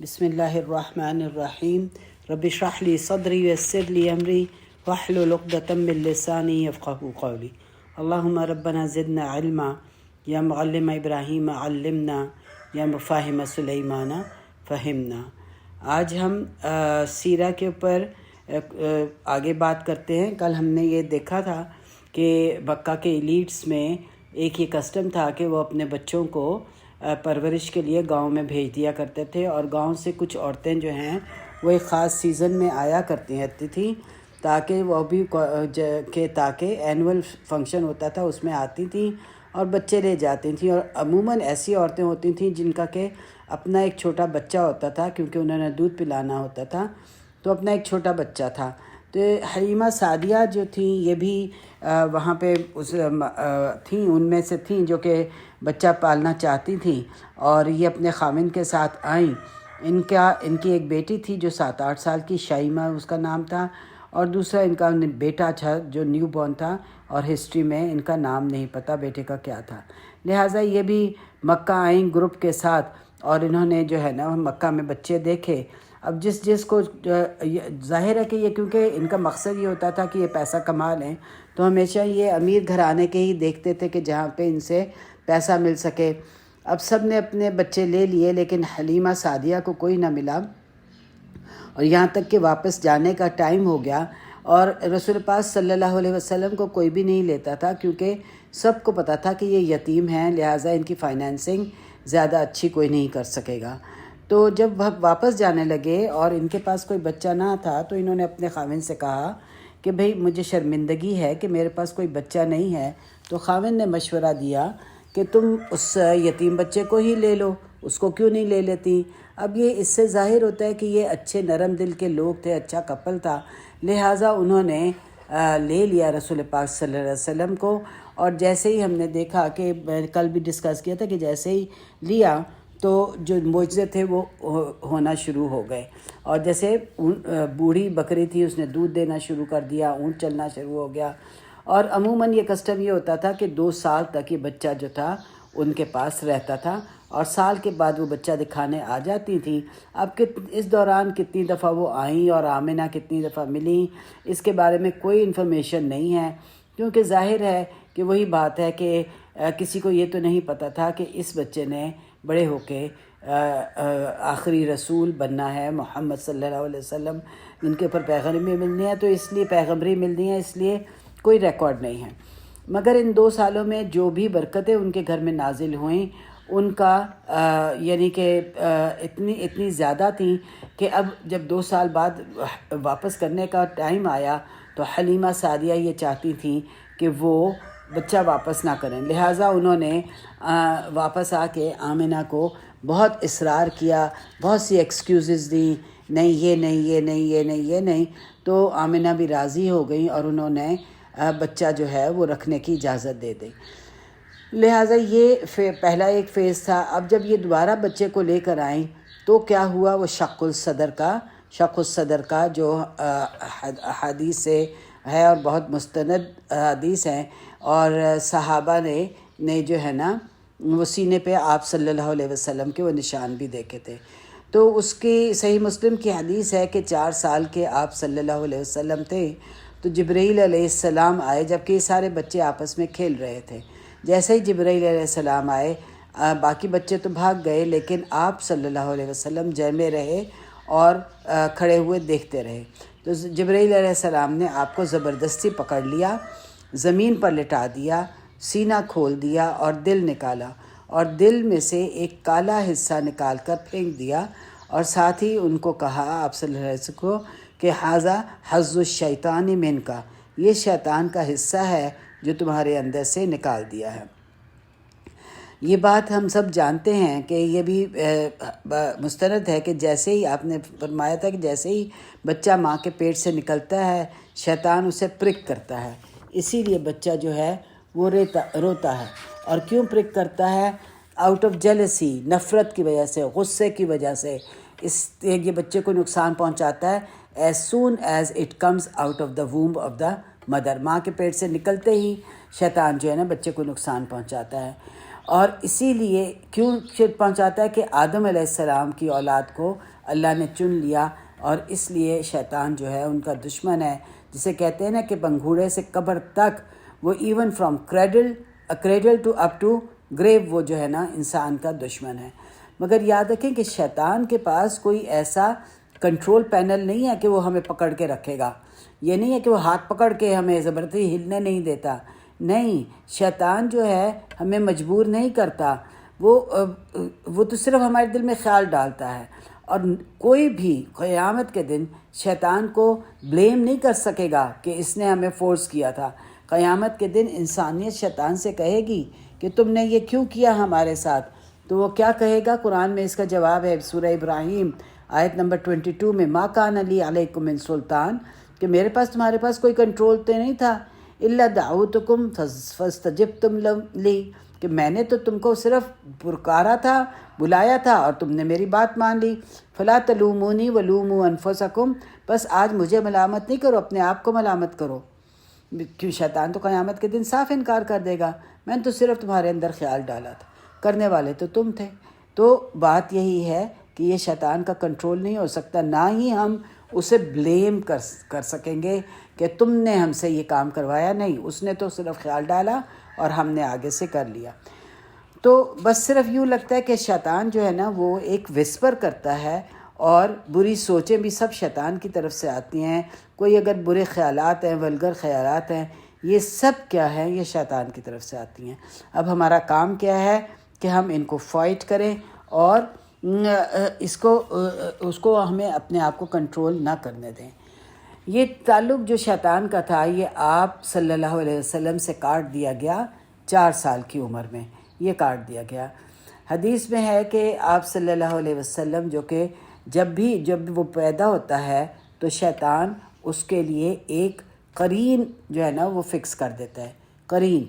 بسم اللہ الرحمن الرحیم رب اشرح لی صدری ویسر لی امری واحلل عقدۃ من لسانی یفقہوا قولی اللہم ربنا زدنا علما یا معلم ابراہیم علمنا یا مفاہم سلیمان فہمنا۔ آج ہم سیرہ کے اوپر آگے بات کرتے ہیں۔ کل ہم نے یہ دیکھا تھا کہ مکہ کے ایلیٹس میں ایک یہ کسٹم تھا کہ وہ اپنے بچوں کو پرورش کے لیے گاؤں میں بھیج دیا کرتے تھے، اور گاؤں سے کچھ عورتیں جو ہیں وہ ایک خاص سیزن میں آیا کرتی رہتی تھیں تاکہ وہ بھی تاکہ اینول فنکشن ہوتا تھا اس میں آتی تھیں اور بچے لے جاتی تھیں۔ اور عموماً ایسی عورتیں ہوتی تھیں جن کا کہ اپنا ایک چھوٹا بچہ ہوتا تھا، کیونکہ انہوں نے دودھ پلانا ہوتا تھا تو اپنا ایک چھوٹا بچہ تھا۔ تو حلیمہ سعدیہ جو تھیں یہ بھی وہاں پہ تھیں، ان میں سے تھیں جو کہ بچہ پالنا چاہتی تھیں، اور یہ اپنے خاوند کے ساتھ آئیں۔ ان کی ایک بیٹی تھی جو 7-8 سال کی، شائمہ اس کا نام تھا، اور دوسرا ان کا بیٹا تھا جو نیو بورن تھا، اور ہسٹری میں ان کا نام نہیں پتہ بیٹے کا کیا تھا۔ لہٰذا یہ بھی مکہ آئیں گروپ کے ساتھ، اور انہوں نے جو ہے نا مکہ میں بچے دیکھے۔ اب جس کو ظاہر ہے کہ یہ کیونکہ ان کا مقصد یہ ہوتا تھا کہ یہ پیسہ کما لیں، تو ہمیشہ یہ امیر گھرانے کے ہی دیکھتے تھے کہ جہاں پہ ان سے پیسہ مل سکے۔ اب سب نے اپنے بچے لے لیے، لیکن حلیمہ سعدیہ کو کوئی نہ ملا، اور یہاں تک کہ واپس جانے کا ٹائم ہو گیا، اور رسول پاک صلی اللہ علیہ وسلم کو کوئی بھی نہیں لیتا تھا، کیونکہ سب کو پتہ تھا کہ یہ یتیم ہیں، لہٰذا ان کی فائنینسنگ زیادہ اچھی کوئی نہیں کر سکے گا۔ تو جب واپس جانے لگے اور ان کے پاس کوئی بچہ نہ تھا، تو انہوں نے اپنے خاوند سے کہا کہ بھئی مجھے شرمندگی ہے کہ میرے پاس کوئی بچہ نہیں ہے۔ تو خاوند نے مشورہ دیا کہ تم اس یتیم بچے کو ہی لے لو، اس کو کیوں نہیں لے لیتی؟ اب یہ اس سے ظاہر ہوتا ہے کہ یہ اچھے نرم دل کے لوگ تھے، اچھا کپل تھا، لہٰذا انہوں نے لے لیا رسول پاک صلی اللہ علیہ وسلم کو۔ اور جیسے ہی ہم نے دیکھا کہ میں نے کل بھی ڈسکس کیا تھا کہ جیسے ہی لیا تو جو معجزے تھے وہ ہونا شروع ہو گئے، اور جیسے بوڑھی بکری تھی اس نے دودھ دینا شروع کر دیا، اونٹ چلنا شروع ہو گیا۔ اور عموماً یہ کسٹم یہ ہوتا تھا کہ 2 سال تک یہ بچہ جو تھا ان کے پاس رہتا تھا، اور سال کے بعد وہ بچہ دکھانے آ جاتی تھیں۔ اب اس دوران کتنی دفعہ وہ آئیں اور آمنہ کتنی دفعہ ملیں، اس کے بارے میں کوئی انفارمیشن نہیں ہے، کیونکہ ظاہر ہے کہ وہی بات ہے کہ کسی کو یہ تو نہیں پتہ تھا کہ اس بچے نے بڑے ہو کے آخری رسول بننا ہے، محمد صلی اللہ علیہ وسلم ان کے اوپر پیغمبری ملنی ہے، تو اس لیے پیغمبری ملنی ہے، اس لیے کوئی ریکارڈ نہیں ہے۔ مگر ان 2 سالوں میں جو بھی برکتیں ان کے گھر میں نازل ہوئیں، ان کا یعنی کہ اتنی زیادہ تھیں کہ اب جب 2 سال بعد واپس کرنے کا ٹائم آیا تو حلیمہ سعدیہ یہ چاہتی تھیں کہ وہ بچہ واپس نہ کریں، لہٰذا انہوں نے واپس آ کے آمنہ کو بہت اصرار کیا، بہت سی ایکسکیوزز دیں، نہیں یہ نہیں یہ نہیں یہ نہیں یہ نہیں، تو آمنہ بھی راضی ہو گئیں اور انہوں نے بچہ جو ہے وہ رکھنے کی اجازت دے دی۔ لہٰذا یہ پہلا ایک فیز تھا۔ اب جب یہ دوبارہ بچے کو لے کر آئیں تو کیا ہوا، وہ شق الصدر کا جو حدیث سے ہے اور بہت مستند حدیث ہیں، اور صحابہ نے جو ہے نا وہ سینے پہ آپ صلی اللہ علیہ وسلم کے وہ نشان بھی دیکھے تھے۔ تو اس کی صحیح مسلم کی حدیث ہے کہ 4 سال کے آپ صلی اللہ علیہ وسلم تھے، تو جبرائیل علیہ السلام آئے، جبکہ یہ سارے بچے آپس میں کھیل رہے تھے۔ جیسے ہی جبرائیل علیہ السلام آئے، باقی بچے تو بھاگ گئے، لیکن آپ صلی اللہ علیہ وسلم جمے رہے اور کھڑے ہوئے دیکھتے رہے۔ تو جبرائیل علیہ السلام نے آپ کو زبردستی پکڑ لیا، زمین پر لٹا دیا، سینہ کھول دیا اور دل نکالا، اور دل میں سے ایک کالا حصہ نکال کر پھینک دیا، اور ساتھ ہی ان کو کہا آپ صلی اللہ علیہ وسلم کو کہ ھذا حظ الشیطان منک، یہ شیطان کا حصہ ہے جو تمہارے اندر سے نکال دیا ہے۔ یہ بات ہم سب جانتے ہیں کہ یہ بھی مستند ہے کہ جیسے ہی آپ نے فرمایا تھا کہ جیسے ہی بچہ ماں کے پیٹ سے نکلتا ہے شیطان اسے پرک کرتا ہے، اسی لیے بچہ جو ہے وہ روتا ہے۔ اور کیوں پرک کرتا ہے؟ آؤٹ آف جیلسی، نفرت کی وجہ سے، غصے کی وجہ سے یہ بچے کو نقصان پہنچاتا ہے۔ As soon as it comes out of the وomb آف دا مدر، ماں کے پیٹ سے نکلتے ہی شیطان جو ہے نا بچے کو نقصان پہنچاتا ہے۔ اور اسی لیے کیوں شرک پہنچاتا ہے کہ آدم علیہ السلام کی اولاد کو اللہ نے چن لیا، اور اس لیے شیطان جو ہے ان کا دشمن ہے، جسے کہتے ہیں نا کہ پنگھوڑے سے قبر تک، وہ even from cradle to up to grave, وہ جو ہے نا انسان کا دشمن ہے۔ مگر یاد رکھیں کہ شیطان کے پاس کوئی ایسا کنٹرول پینل نہیں ہے کہ وہ ہمیں پکڑ کے رکھے گا۔ یہ نہیں ہے کہ وہ ہاتھ پکڑ کے ہمیں زبردستی ہلنے نہیں دیتا، نہیں، شیطان جو ہے ہمیں مجبور نہیں کرتا، وہ تو صرف ہمارے دل میں خیال ڈالتا ہے، اور کوئی بھی قیامت کے دن شیطان کو بلیم نہیں کر سکے گا کہ اس نے ہمیں فورس کیا تھا۔ قیامت کے دن انسانیت شیطان سے کہے گی کہ تم نے یہ کیوں کیا ہمارے ساتھ، تو وہ کیا کہے گا؟ قرآن میں اس کا جواب ہے سورہ ابراہیم آیت نمبر 22 میں، ما کان لی علیکم من سلطان، کہ میرے پاس تمہارے پاس کوئی کنٹرول تو نہیں تھا، الا دعوتکم فاستجبتم لی، کہ میں نے تو تم کو صرف پکارا تھا، بلایا تھا، اور تم نے میری بات مان لی۔ فلا تلومونی ولوموا انفسکم، بس آج مجھے ملامت نہیں کرو، اپنے آپ کو ملامت کرو، کیوں شیطان تو قیامت کے دن صاف انکار کر دے گا، میں نے تو صرف تمہارے اندر خیال ڈالا تھا، کرنے والے تو تم تھے۔ تو بات یہی ہے کہ یہ شیطان کا کنٹرول نہیں ہو سکتا، نہ ہی ہم اسے بلیم کر سکیں گے کہ تم نے ہم سے یہ کام کروایا، نہیں، اس نے تو صرف خیال ڈالا اور ہم نے آگے سے کر لیا۔ تو بس صرف یوں لگتا ہے کہ شیطان جو ہے نا وہ ایک وسپر کرتا ہے، اور بری سوچیں بھی سب شیطان کی طرف سے آتی ہیں، کوئی اگر برے خیالات ہیں، ولگر خیالات ہیں، یہ سب کیا ہے؟ یہ شیطان کی طرف سے آتی ہیں۔ اب ہمارا کام کیا ہے کہ ہم ان کو فائٹ کریں، اور اس کو ہمیں اپنے آپ کو کنٹرول نہ کرنے دیں۔ یہ تعلق جو شیطان کا تھا، یہ آپ صلی اللہ علیہ وسلم سے کاٹ دیا گیا 4 سال کی عمر میں، یہ کاٹ دیا گیا۔ حدیث میں ہے کہ آپ صلی اللہ علیہ وسلم جو کہ جب وہ پیدا ہوتا ہے تو شیطان اس کے لیے ایک قرین جو ہے نا وہ فکس کر دیتا ہے۔ قرین،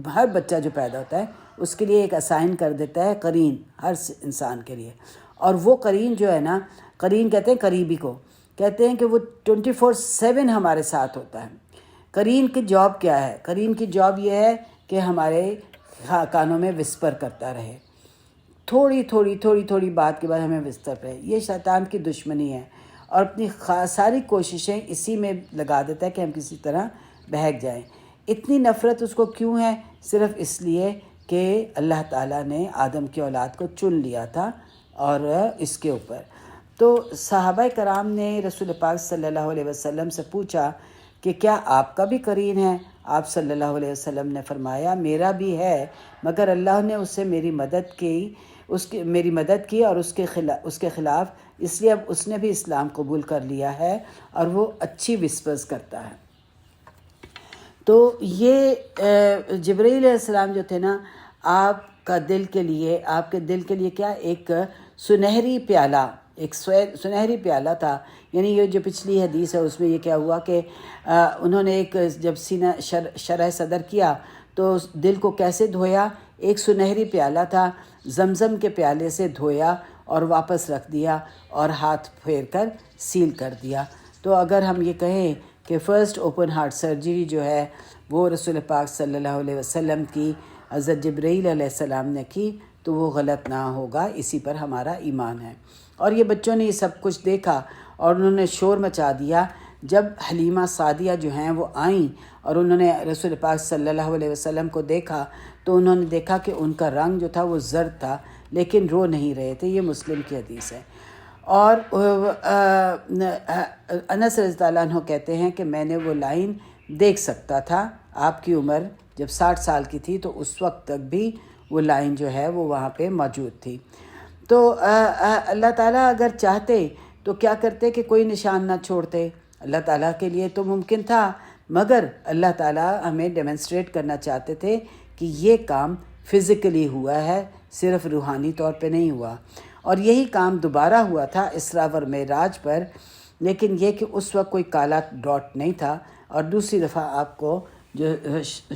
ہر بچہ جو پیدا ہوتا ہے اس کے لیے ایک اسائن کر دیتا ہے قرین، ہر انسان کے لیے، اور وہ قرین جو ہے نا، قرین کہتے ہیں قریبی کو، کہتے ہیں کہ وہ 24/7 ہمارے ساتھ ہوتا ہے۔ قرین کی جاب کیا ہے؟ قرین کی جاب یہ ہے کہ ہمارے کانوں میں وسپر کرتا رہے، تھوڑی بات کے بعد ہمیں وسپر رہے۔ یہ شیطان کی دشمنی ہے، اور اپنی ساری کوششیں اسی میں لگا دیتا ہے کہ ہم کسی طرح بہک جائیں۔ اتنی نفرت اس کو کیوں ہے؟ صرف اس لیے کہ اللہ تعالیٰ نے آدم کی اولاد کو چن لیا تھا، اور اس کے اوپر تو صحابہ کرام نے رسول پاک صلی اللہ علیہ وسلم سے پوچھا کہ کیا آپ کا بھی قرین ہے؟ آپ صلی اللہ علیہ وسلم نے فرمایا میرا بھی ہے، مگر اللہ نے اس سے میری مدد کی اور اس کے خلاف، اس لیے اب اس نے بھی اسلام قبول کر لیا ہے، اور وہ اچھی وسپرز کرتا ہے۔ تو یہ جبرائیل علیہ السلام جو تھے نا، آپ کے دل کے لیے کیا ایک سنہری پیالہ تھا۔ یعنی یہ جو پچھلی حدیث ہے اس میں یہ کیا ہوا کہ انہوں نے جب سینہ شرح صدر کیا تو دل کو کیسے دھویا؟ ایک سنہری پیالہ تھا، زمزم کے پیالے سے دھویا اور واپس رکھ دیا، اور ہاتھ پھیر کر سیل کر دیا۔ تو اگر ہم یہ کہیں کہ فرسٹ اوپن ہارٹ سرجری جو ہے وہ رسول پاک صلی اللہ علیہ وسلم کی حضرت جبرائیل علیہ السلام نے کی، تو وہ غلط نہ ہوگا، اسی پر ہمارا ایمان ہے۔ اور یہ بچوں نے یہ سب کچھ دیکھا اور انہوں نے شور مچا دیا۔ جب حلیمہ سعدیہ جو ہیں وہ آئیں اور انہوں نے رسول پاک صلی اللہ علیہ وسلم کو دیکھا، تو انہوں نے دیکھا کہ ان کا رنگ جو تھا وہ زرد تھا، لیکن رو نہیں رہے تھے۔ یہ مسلم کی حدیث ہے۔ اور انس رضی اللہ عنہ کہتے ہیں کہ میں نے وہ لائن دیکھ سکتا تھا، آپ کی عمر جب 60 سال کی تھی تو اس وقت تک بھی وہ لائن جو ہے وہ وہاں پہ موجود تھی۔ تو اللہ تعالیٰ اگر چاہتے تو کیا کرتے کہ کوئی نشان نہ چھوڑتے؟ اللہ تعالیٰ کے لیے تو ممکن تھا، مگر اللہ تعالیٰ ہمیں ڈیمنسٹریٹ کرنا چاہتے تھے کہ یہ کام فزیکلی ہوا ہے، صرف روحانی طور پہ نہیں ہوا۔ اور یہی کام دوبارہ ہوا تھا اسراء و معراج پر، لیکن یہ کہ اس وقت کوئی کالا ڈاٹ نہیں تھا، اور دوسری دفعہ آپ کو جو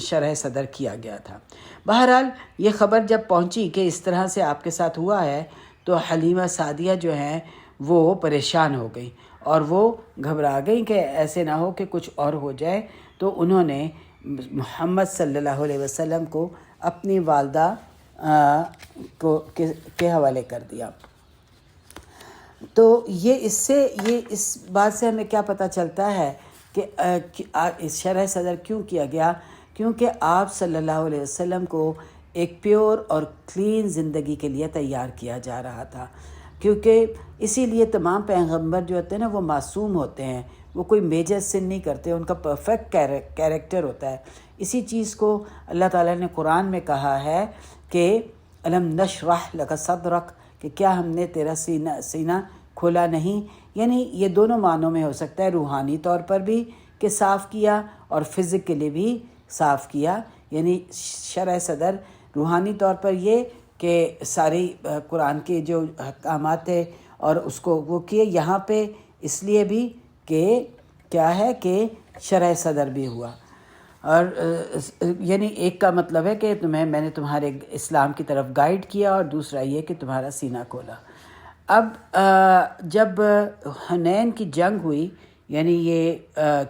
شرح صدر کیا گیا تھا۔ بہرحال یہ خبر جب پہنچی کہ اس طرح سے آپ کے ساتھ ہوا ہے، تو حلیمہ سعدیہ جو ہیں وہ پریشان ہو گئی، اور وہ گھبرا گئی کہ ایسے نہ ہو کہ کچھ اور ہو جائے۔ تو انہوں نے محمد صلی اللہ علیہ وسلم کو اپنی والدہ کے حوالے کر دیا۔ تو یہ اس بات سے ہمیں کیا پتہ چلتا ہے کہ شرح صدر کیوں کیا گیا؟ کیونکہ آپ صلی اللہ علیہ وسلم کو ایک پیور اور کلین زندگی کے لیے تیار کیا جا رہا تھا، کیونکہ اسی لیے تمام پیغمبر جو ہوتے ہیں نا وہ معصوم ہوتے ہیں، وہ کوئی میجر سن نہیں کرتے، ان کا پرفیکٹ کیریکٹر ہوتا ہے۔ اسی چیز کو اللہ تعالیٰ نے قرآن میں کہا ہے کہ الم نشرح لک صدرک، کہ کیا ہم نے تیرا سینہ کھولا نہیں؟ یعنی یہ دونوں معنوں میں ہو سکتا ہے، روحانی طور پر بھی کہ صاف کیا اور فزیکلی بھی صاف کیا، یعنی شرح صدر روحانی طور پر یہ کہ ساری قرآن کے جو احکامات تھے اور اس کو وہ کیے، یہاں پہ اس لیے بھی کہ کیا ہے کہ شرح صدر بھی ہوا، اور یعنی ایک کا مطلب ہے کہ میں نے تمہارے اسلام کی طرف گائیڈ کیا، اور دوسرا یہ کہ تمہارا سینہ کھولا۔ اب جب حنین کی جنگ ہوئی، یعنی یہ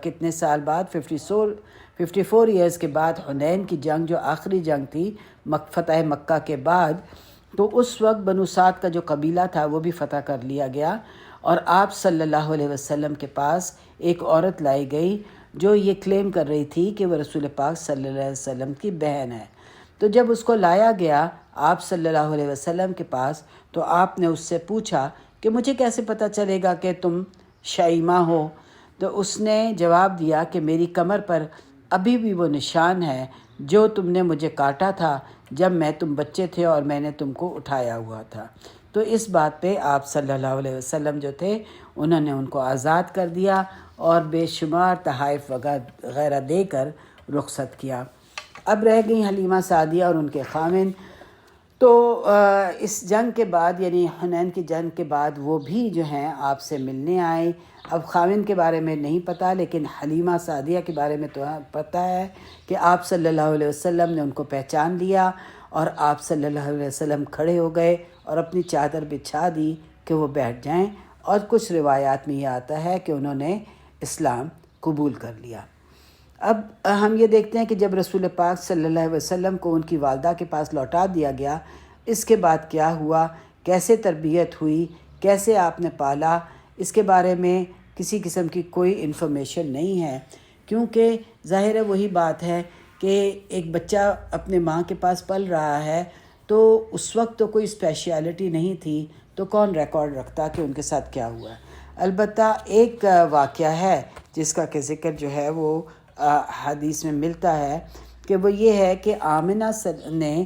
کتنے سال بعد 54 ایئرز کے بعد حنین کی جنگ جو آخری جنگ تھی فتح مکہ کے بعد، تو اس وقت بنو سعد کا جو قبیلہ تھا وہ بھی فتح کر لیا گیا، اور آپ صلی اللہ علیہ وسلم کے پاس ایک عورت لائی گئی جو یہ کلیم کر رہی تھی کہ وہ رسول پاک صلی اللہ علیہ وسلم کی بہن ہے۔ تو جب اس کو لایا گیا آپ صلی اللہ علیہ وسلم کے پاس، تو آپ نے اس سے پوچھا کہ مجھے کیسے پتہ چلے گا کہ تم شیمہ ہو؟ تو اس نے جواب دیا کہ میری کمر پر ابھی بھی وہ نشان ہے جو تم نے مجھے کاٹا تھا جب تم بچے تھے اور میں نے تم کو اٹھایا ہوا تھا۔ تو اس بات پہ آپ صلی اللہ علیہ وسلم جو تھے انہوں نے ان کو آزاد کر دیا اور بے شمار تحائف وغیرہ دے کر رخصت کیا۔ اب رہ گئی حلیمہ سعدیہ اور ان کے خامن۔ تو اس جنگ کے بعد، یعنی حنین کی جنگ کے بعد، وہ بھی جو ہیں آپ سے ملنے آئے۔ اب خامن کے بارے میں نہیں پتہ، لیکن حلیمہ سعدیہ کے بارے میں تو پتہ ہے کہ آپ صلی اللہ علیہ وسلم نے ان کو پہچان لیا، اور آپ صلی اللہ علیہ وسلم کھڑے ہو گئے اور اپنی چادر بچھا دی کہ وہ بیٹھ جائیں، اور کچھ روایات میں یہ آتا ہے کہ انہوں نے اسلام قبول کر لیا۔ اب ہم یہ دیکھتے ہیں کہ جب رسول پاک صلی اللہ علیہ وسلم کو ان کی والدہ کے پاس لوٹا دیا گیا، اس کے بعد کیا ہوا، کیسے تربیت ہوئی، کیسے آپ نے پالا، اس کے بارے میں کسی قسم کی کوئی انفارمیشن نہیں ہے، کیونکہ ظاہر ہے وہی بات ہے کہ ایک بچہ اپنے ماں کے پاس پل رہا ہے، تو اس وقت تو کوئی اسپیشیلٹی نہیں تھی، تو کون ریکارڈ رکھتا کہ ان کے ساتھ کیا ہوا ہے۔ البتہ ایک واقعہ ہے جس کا کہ ذکر جو ہے وہ حدیث میں ملتا ہے، کہ وہ یہ ہے کہ آمنہ نے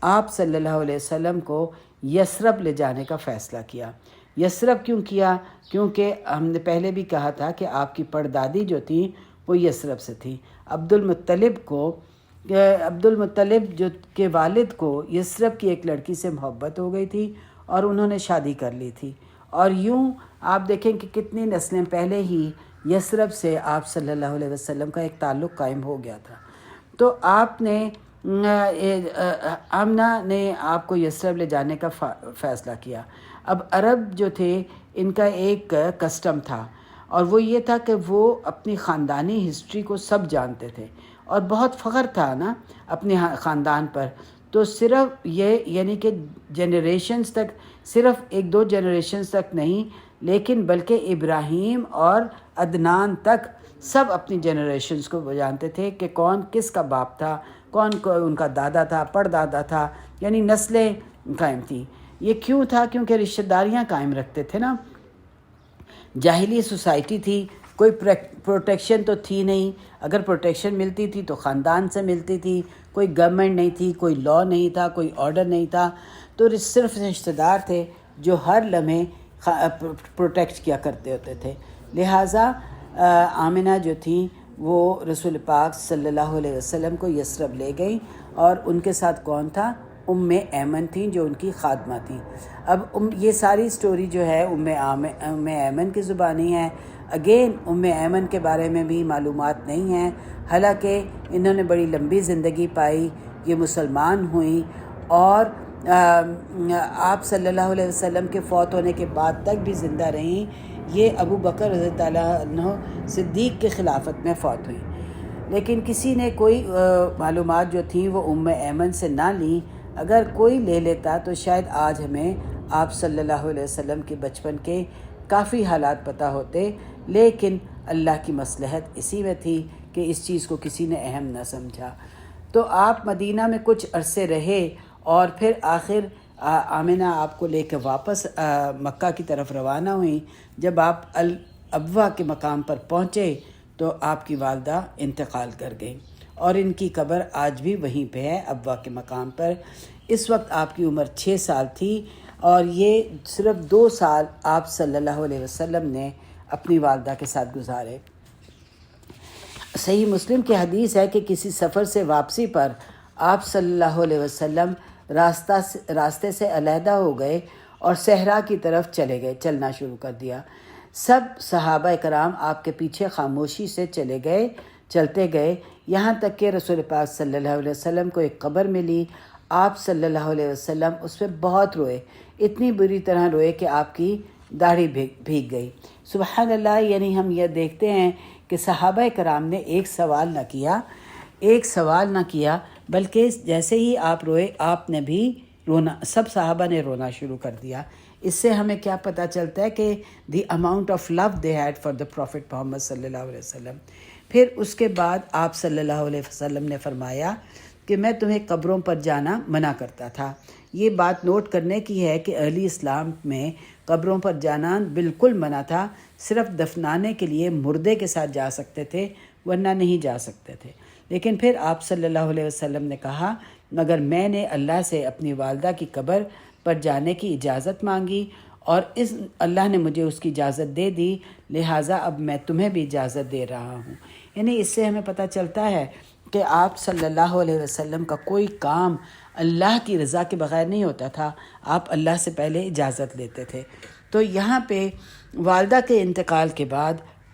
آپ صلی اللہ علیہ وسلم کو یثرب لے جانے کا فیصلہ کیا۔ یثرب کیوں کیا؟ کیونکہ ہم نے پہلے بھی کہا تھا کہ آپ کی پردادی جو تھیں وہ یثرب سے تھیں۔ عبد المطلب جو کے والد کو یثرب کی ایک لڑکی سے محبت ہو گئی تھی اور انہوں نے شادی کر لی تھی، اور یوں آپ دیکھیں کہ کتنی نسلیں پہلے ہی یثرب سے آپ صلی اللہ علیہ وسلم کا ایک تعلق قائم ہو گیا تھا۔ تو آپ نے آمنہ نے آپ کو یثرب لے جانے کا فیصلہ کیا۔ اب عرب جو تھے ان کا ایک کسٹم تھا، اور وہ یہ تھا کہ وہ اپنی خاندانی ہسٹری کو سب جانتے تھے، اور بہت فخر تھا نا اپنے خاندان پر۔ تو صرف یہ یعنی کہ جنریشنز تک، صرف 1-2 جنریشنز تک نہیں، لیکن بلکہ ابراہیم اور عدنان تک سب اپنی جنریشنز کو جانتے تھے کہ کون کس کا باپ تھا، کون ان کا دادا تھا، پردادا تھا، یعنی نسلیں قائم تھیں۔ یہ کیوں تھا؟ کیونکہ رشتہ داریاں قائم رکھتے تھے نا۔ جاہلی سوسائٹی تھی، کوئی پروٹیکشن تو تھی نہیں، اگر پروٹیکشن ملتی تھی تو خاندان سے ملتی تھی، کوئی گورنمنٹ نہیں تھی، کوئی لا نہیں تھا، کوئی آرڈر نہیں تھا، تو صرف رشتہ دار تھے جو ہر لمحے پروٹیکٹ کیا کرتے ہوتے تھے۔ لہٰذا آمنہ جو تھیں وہ رسول پاک صلی اللہ علیہ وسلم کو یثرب لے گئیں، اور ان کے ساتھ کون تھا؟ ام ایمن تھیں جو ان کی خادمہ تھیں۔ اب یہ ساری سٹوری جو ہے ام ایمن کی زبانی ہے۔ اگین ام ایمن کے بارے میں بھی معلومات نہیں ہیں، حالانکہ انہوں نے بڑی لمبی زندگی پائی، یہ مسلمان ہوئیں، اور آپ صلی اللہ علیہ وسلم کے فوت ہونے کے بعد تک بھی زندہ رہیں۔ یہ ابو بکر رضی اللہ عنہ صدیق کے خلافت میں فوت ہوئیں، لیکن کسی نے کوئی معلومات جو تھیں وہ ام ایمن سے نہ لیں، اگر کوئی لے لیتا تو شاید آج ہمیں آپ صلی اللہ علیہ وسلم کے بچپن کے کافی حالات پتہ ہوتے، لیکن اللہ کی مصلحت اسی میں تھی کہ اس چیز کو کسی نے اہم نہ سمجھا۔ تو آپ مدینہ میں کچھ عرصے رہے اور پھر آخر آمنہ آپ کو لے کے واپس مکہ کی طرف روانہ ہوئیں۔ جب آپ الابوا کے مقام پر پہنچے تو آپ کی والدہ انتقال کر گئیں، اور ان کی قبر آج بھی وہیں پہ ہے، ابوا کے مقام پر۔ اس وقت آپ کی عمر 6 سال تھی، اور یہ صرف 2 سال آپ صلی اللہ علیہ وسلم نے اپنی والدہ کے ساتھ گزارے۔ صحیح مسلم کی حدیث ہے کہ کسی سفر سے واپسی پر آپ صلی اللہ علیہ وسلم راستے سے علیحدہ ہو گئے اور صحرا کی طرف چلنا شروع کر دیا۔ سب صحابہ کرام آپ کے پیچھے خاموشی سے چلتے گئے، یہاں تک کہ رسول پاک صلی اللہ علیہ وسلم کو ایک قبر ملی۔ آپ صلی اللہ علیہ وسلم اس پہ بہت روئے، اتنی بری طرح روئے کہ آپ کی داڑھی بھیگ گئی۔ سبحان اللہ، یعنی ہم یہ دیکھتے ہیں کہ صحابہ کرام نے ایک سوال نہ کیا بلکہ جیسے ہی آپ روئے آپ نے بھی رونا، سب صحابہ نے رونا شروع کر دیا۔ اس سے ہمیں کیا پتہ چلتا ہے کہ the amount of love they had for the prophet Muhammad صلی اللہ علیہ وسلم۔ پھر اس کے بعد آپ صلی اللہ علیہ وسلم نے فرمایا کہ میں تمہیں قبروں پر جانا منع کرتا تھا۔ یہ بات نوٹ کرنے کی ہے کہ اہلی اسلام میں قبروں پر جانا بالکل منع تھا، صرف دفنانے کے لیے مردے کے ساتھ جا سکتے تھے، ورنہ نہیں جا سکتے تھے۔ لیکن پھر آپ صلی اللہ علیہ وسلم نے کہا، مگر میں نے اللہ سے اپنی والدہ کی قبر پر جانے کی اجازت مانگی اور اللہ نے مجھے اس کی اجازت دے دی، لہٰذا اب میں تمہیں بھی اجازت دے رہا ہوں۔ یعنی اس سے ہمیں پتہ چلتا ہے کہ آپ صلی اللہ علیہ وسلم کا کوئی کام اللہ کی رضا کے بغیر نہیں ہوتا تھا، آپ اللہ سے پہلے اجازت لیتے تھے۔ تو یہاں پہ والدہ کے انتقال کے بعد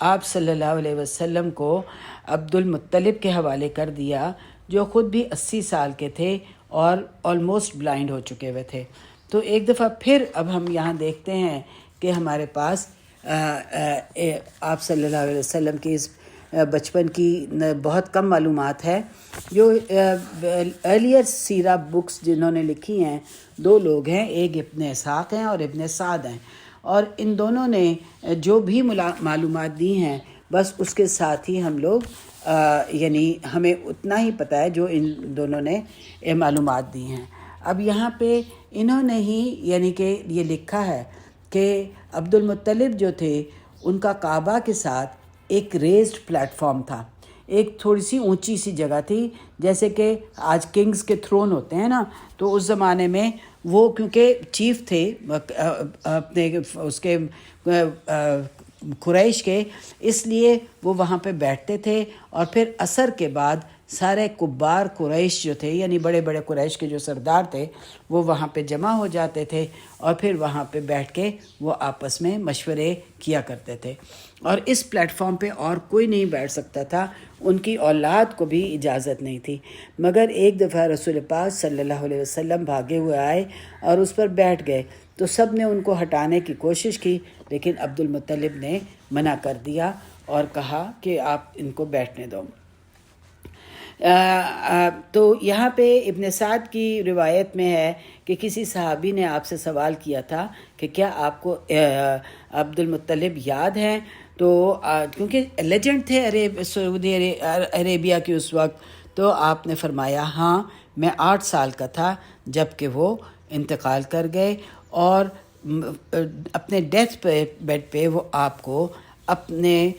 آپ صلی اللہ علیہ وسلم کو عبد المطلب کے حوالے کر دیا، جو خود بھی 80 سال کے تھے اور آلموسٹ بلائنڈ ہو چکے ہوئے تھے۔ تو ایک دفعہ پھر اب ہم یہاں دیکھتے ہیں کہ ہمارے پاس آپ صلی اللہ علیہ وسلم کی اس بچپن کی بہت کم معلومات ہے۔ جو ارلیئر سیرہ بکس جنہوں نے لکھی ہیں، 2 لوگ ہیں، ایک ابن اسحاق ہیں اور ابن سعد ہیں، اور ان دونوں نے جو بھی معلومات دی ہیں بس اس کے ساتھ ہی ہم لوگ یعنی ہمیں اتنا ہی پتہ ہے جو ان دونوں نے معلومات دی ہیں۔ اب یہاں پہ انہوں نے ہی یعنی کہ یہ لکھا ہے کہ عبد المطلب جو تھے ان کا کعبہ کے ساتھ ایک ریزڈ پلیٹ فارم تھا، ایک تھوڑی سی اونچی سی جگہ تھی، جیسے کہ آج کنگز کے تھرون ہوتے ہیں نا، تو اس زمانے میں وہ کیونکہ چیف تھے اپنے اس کے قریش کے، اس لیے وہ وہاں پہ بیٹھتے تھے، اور پھر عصر کے بعد سارے کبار قریش جو تھے، یعنی بڑے بڑے قریش کے جو سردار تھے، وہ وہاں پہ جمع ہو جاتے تھے اور پھر وہاں پہ بیٹھ کے وہ آپس میں مشورے کیا کرتے تھے، اور اس پلیٹ فارم پہ اور کوئی نہیں بیٹھ سکتا تھا، ان کی اولاد کو بھی اجازت نہیں تھی۔ مگر ایک دفعہ رسول پاک صلی اللہ علیہ وسلم بھاگے ہوئے آئے اور اس پر بیٹھ گئے، تو سب نے ان کو ہٹانے کی کوشش کی، لیکن عبد المطلب نے منع کر دیا اور کہا کہ آپ ان کو بیٹھنے دو۔ تو یہاں پہ ابن سعد کی روایت میں ہے کہ کسی صحابی نے آپ سے سوال کیا تھا کہ کیا آپ کو عبد المطلب یاد ہیں؟ تو کیونکہ لیجنڈ تھے سعودی عربیہ کی اس وقت، تو آپ نے فرمایا ہاں، میں 8 سال کا تھا جب کہ وہ انتقال کر گئے، اور اپنے ڈیتھ بیڈ پہ وہ آپ کو اپنے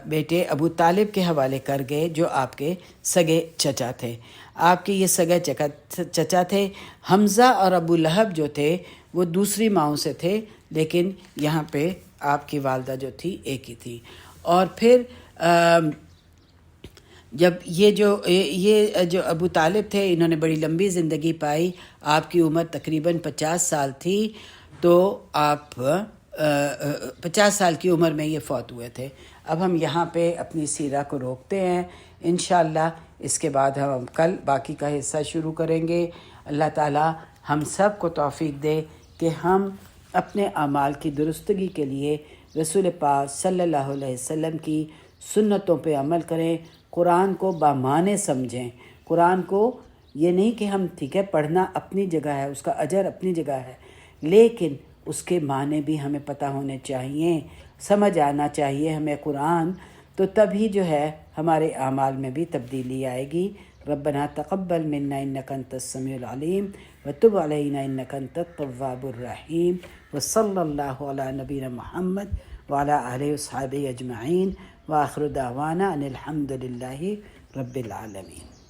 بیٹے ابو طالب کے حوالے کر گئے، جو آپ کے سگے چچا تھے۔ آپ کے یہ سگے چچا تھے۔ حمزہ اور ابو لہب جو تھے وہ دوسری ماؤں سے تھے، لیکن یہاں پہ آپ کی والدہ جو تھی ایک ہی تھی۔ اور پھر جب یہ جو ابو طالب تھے، انہوں نے بڑی لمبی زندگی پائی، آپ کی عمر تقریباً 50 سال تھی، تو آپ 50 سال کی عمر میں یہ فوت ہوئے تھے۔ اب ہم یہاں پہ اپنی سیرہ کو روکتے ہیں، انشاءاللہ اس کے بعد ہم کل باقی کا حصہ شروع کریں گے۔ اللہ تعالی ہم سب کو توفیق دے کہ ہم اپنے اعمال کی درستگی کے لیے رسول پاک صلی اللہ علیہ وسلم کی سنتوں پہ عمل کریں، قرآن کو بامعنی سمجھیں، قرآن کو یہ نہیں کہ ہم ٹھیک ہے پڑھنا اپنی جگہ ہے، اس کا اجر اپنی جگہ ہے، لیکن اس کے معنی بھی ہمیں پتہ ہونے چاہیے، سمجھ آنا چاہیے ہمیں قرآن، تو تبھی جو ہے ہمارے اعمال میں بھی تبدیلی آئے گی۔ ربنا تقبل منا انک انت السمیع العلیم وتب علینا انک انت التواب الرحیم وصلی اللہ علی نبینا محمد وعلی آلہ وصحبہ اجمعین وآخر دعوانا ان الحمد للہ رب العالمین۔